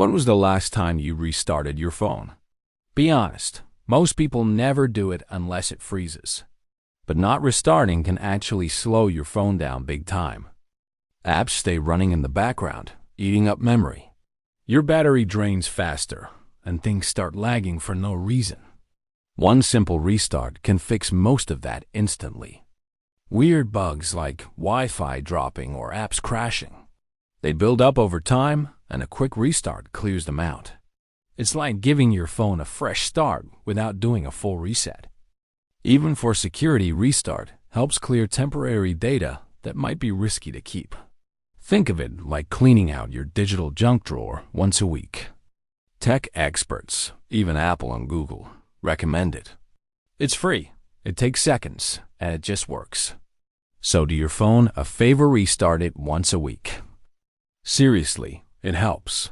When was the last time you restarted your phone? Be honest, most people never do it unless it freezes. But not restarting can actually slow your phone down big time. Apps stay running in the background, eating up memory. Your battery drains faster, and things start lagging for no reason. One simple restart can fix most of that instantly. Weird bugs like Wi-Fi dropping or apps crashing, they build up over time, and a quick restart clears them out. It's like giving your phone a fresh start without doing a full reset. Even for security, restart helps clear temporary data that might be risky to keep. Think of it like cleaning out your digital junk drawer once a week. Tech experts, even Apple and Google, recommend it. It's free, it takes seconds, and it just works. So do your phone a favor, restart it once a week. Seriously, it helps.